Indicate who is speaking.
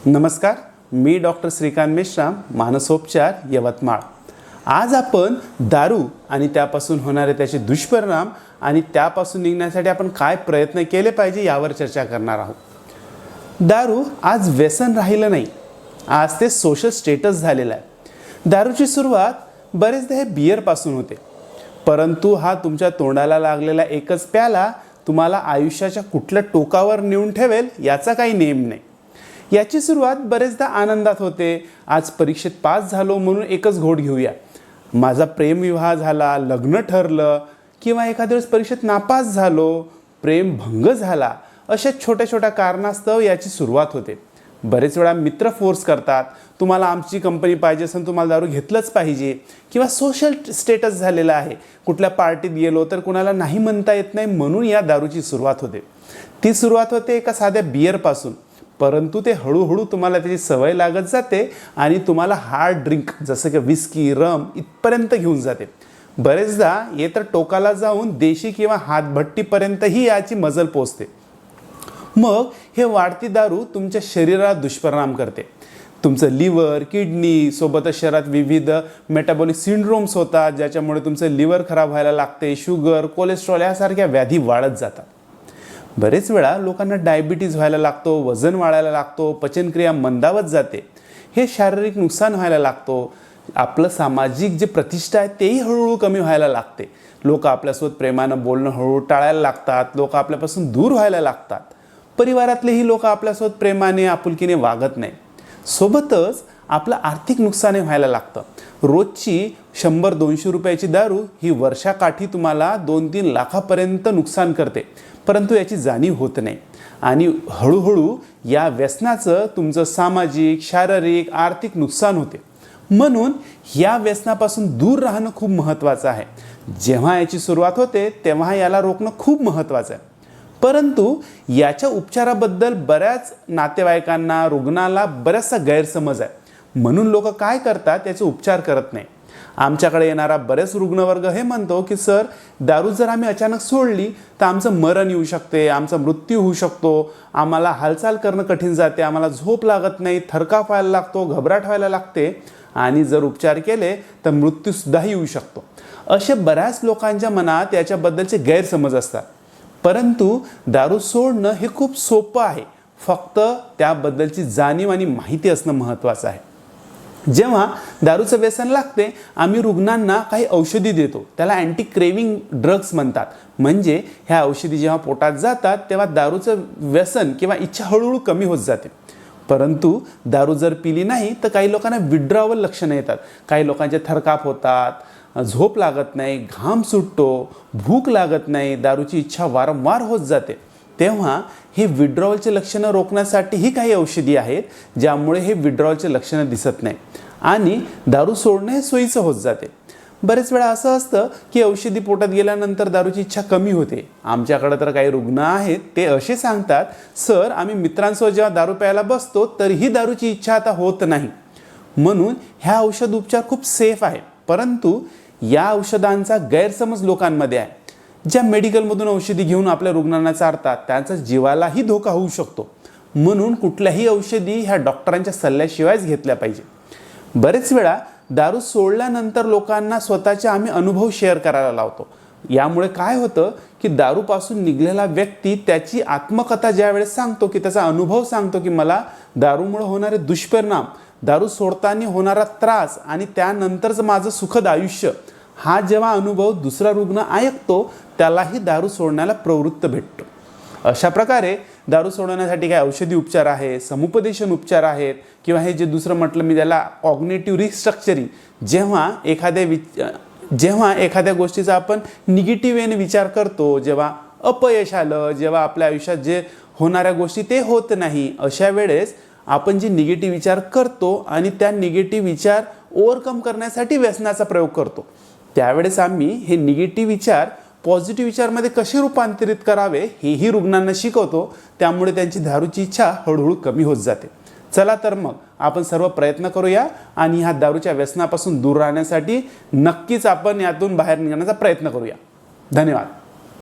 Speaker 1: नमस्कार, मी डॉक्टर श्रीकांत मेश्राम, मानसोपचार, यवतमाळ। आज आपण दारू आणि त्यापासून होणारे त्याचे दुष्परिणाम आणि त्यापासून निघण्यासाठी आपण काय प्रयत्न केले पाहिजे यावर चर्चा करणार आहोत। दारू आज व्यसन राहिलं नाही, आज ते सोशल स्टेटस झालेलं आहे। दारूची सुरुवात बरेचदा हे बिअरपासून होते, परंतु हा तुमच्या तोंडाला लागलेला एकच प्याला तुम्हाला आयुष्याच्या कुठल्या टोकावर नेऊन ठेवेल याचा काही नेम नाही। याची सुरुवात बरेचदा आनंदात होते। आज परीक्षेत पास झालो म्हणून एकच घोट घेऊया, माझा प्रेमविवाह झाला, लग्न ठरलं, किंवा एखाद्या वेळेस परीक्षेत नापास झालो, प्रेम भंग झाला, अशा छोट्या छोट्या कारणास्तव याची सुरुवात होते। बरेच वेळा मित्र फोर्स करतात, तुम्हाला आमची कंपनी पाहिजे असेल, तुम्हाला दारू घेतलंच पाहिजे, किंवा सोशल स्टेटस झालेला आहे, कुठल्या पार्टीत गेलो तर कुणाला नाही म्हणता येत नाही म्हणून या दारूची सुरुवात होते। ती सुरुवात होते एका साध्या बिअरपासून, परंतु ते हळूहळू तुम्हाला त्याची सवय लागत जाते आणि तुम्हाला हार्ड ड्रिंक जसं की विस्की, रम इथपर्यंत घेऊन जाते। बरेचदा हे तर टोकाला जाऊन देशी किंवा हातभट्टीपर्यंतही याची मजल पोचते। मग हे वाढती दारू तुमच्या शरीराला दुष्परिणाम करते। तुमचं लिव्हर, किडनी सोबतच शरीरात विविध मेटाबॉलिक सिंड्रोम्स होतात, ज्याच्यामुळे तुमचं लिव्हर खराब व्हायला लागते, शुगर, कोलेस्ट्रॉल यासारख्या व्याधी वाढत जातात। बरेच वेळा लोकांना डायबिटीज व्हायला लागतो, वजन वाढायला लागतो, पचनक्रिया मंदावत जाते, हे शारीरिक नुकसान व्हायला लागतो। आपलं सामाजिक जे प्रतिष्ठा आहे तेही हळूहळू कमी व्हायला लागते। लोक आपल्यासोबत प्रेमानं बोलणं हळूहळू टाळायला लागतात, लोक आपल्यापासून दूर व्हायला लागतात, परिवारातलेही लोक आपल्यासोबत प्रेमाने आपुलकीने वागत नाही। सोबतच आपलं आर्थिक नुकसान व्हायला लागतं। रोजची 100-200 रुपयाची दारू ही वर्षाकाठी तुम्हाला 2-3 लाखापर्यंत नुकसान करते, परंतु याची जाणीव होत नाही आणि हळूहळू या व्यसनाचं तुमचं सामाजिक, शारीरिक, आर्थिक नुकसान होते। म्हणून या व्यसनापासून दूर राहणं खूप महत्त्वाचं आहे। जेव्हा याची सुरुवात होते तेव्हा याला रोखणं खूप महत्त्वाचं आहे, परंतु याच्या उपचाराबद्दल बऱ्याच नातेवाईकांना, रुग्णाला बराचसा गैरसमज आहे, म्हणून लोक काय करतात, याचे उपचार करत नाही। आमच्याकडे येणारा बरेच रुग्णवर्ग हे म्हणतो की सर, दारू जर आम्ही अचानक सोडली तर आमचं मरण येऊ शकते, आमचा मृत्यू होऊ शकतो, आम्हाला हालचाल करणं कठीण जाते, आम्हाला झोप लागत नाही, थरकाप व्हायला लागतो, घबराट व्हायला लागते आणि जर उपचार केले तर मृत्यूसुद्धा येऊ शकतो। असे बऱ्याच लोकांच्या मनात याच्याबद्दलचे गैरसमज असतात, परंतु दारू सोडणं हे खूप सोपं आहे, फक्त त्याबद्दलची जाणीव आणि माहिती असणं महत्त्वाचं आहे। जेव्हा दारूचं व्यसन लागते, आम्ही रुग्णांना काही औषधी देतो, त्याला अँटी क्रेविंग ड्रग्स म्हणतात। म्हणजे ह्या औषधी जेव्हा पोटात जातात तेव्हा दारूचं व्यसन किंवा इच्छा हळूहळू कमी होत जाते। परंतु दारू जर पिली नाही तर काही लोकांना विड्रॉवल लक्षणं येतात, काही लोकांचे थरकाप होतात, झोप लागत नाही, घाम सुटतो, भूक लागत नाही, दारूची इच्छा वारंवार होत जाते। तेव्हा हे विड्रॉवलचे लक्षणं रोखण्यासाठीही काही औषधी आहेत, ज्यामुळे हे विड्रॉवलचे लक्षणं दिसत नाही आणि दारू सोडणं हे सोयीचं होत जाते। बरेच वेळा असं असतं की औषधी पोटात गेल्यानंतर दारूची इच्छा कमी होते। आमच्याकडे तर काही रुग्ण आहेत, ते असे सांगतात, सर आम्ही मित्रांसोबत जेव्हा दारू प्यायला बसतो तरीही दारूची इच्छा आता होत नाही। म्हणून ह्या औषध उपचार खूप सेफ आहे, परंतु या औषधांचा गैरसमज लोकांमध्ये आहे। ज्या मेडिकलमधून औषधी घेऊन आपल्या रुग्णांना चारतात त्यांचा जीवालाही धोका होऊ शकतो, म्हणून कुठल्याही औषधी ह्या डॉक्टरांच्या सल्ल्याशिवायच घेतल्या पाहिजे। बरेच वेळा दारू सोडल्यानंतर लोकांना स्वतःचे आम्ही अनुभव शेअर करायला लावतो। यामुळे काय होतं की दारूपासून निघालेला व्यक्ती त्याची आत्मकथा ज्यावेळेस सांगतो, की त्याचा अनुभव सांगतो की मला दारूमुळे होणारे दुष्परिणाम, दारू सोडताना होणारा त्रास आणि त्यानंतरचं माझं सुखद आयुष्य, हा जेव्हा अनुभव दुसरा रुग्ण ऐकतो त्यालाही दारू सोडण्याला प्रवृत्त भेटतो। अशा प्रकारे दारू सोडवण्यासाठी काही औषधी उपचार आहे, समुपदेशन उपचार आहेत, किंवा हे जे दुसरं म्हटलं मी त्याला कॉग्निटिव्ह रिस्ट्रक्चरिंग, जेव्हा एखाद्या गोष्टीचा आपण निगेटिव्ह वेने विचार करतो, जेव्हा अपयश आलं, जेव्हा आपल्या आयुष्यात जे होणाऱ्या गोष्टी ते होत नाही, अशा वेळेस आपण जे निगेटिव्ह विचार करतो आणि त्या निगेटिव्ह विचार ओव्हरकम करण्यासाठी व्यसनाचा प्रयोग करतो, त्यावेळेस आम्ही हे निगेटिव्ह विचार पॉझिटिव्ह विचारमध्ये कसे रूपांतरित करावे हेही रुग्णांना शिकवतो। त्यामुळे त्यांची दारूची इच्छा हळूहळू कमी होत जाते। चला तर मग आपण सर्व प्रयत्न करूया आणि ह्या दारूच्या व्यसनापासून दूर राहण्यासाठी नक्कीच आपण यातून बाहेर निघण्याचा प्रयत्न करूया। धन्यवाद।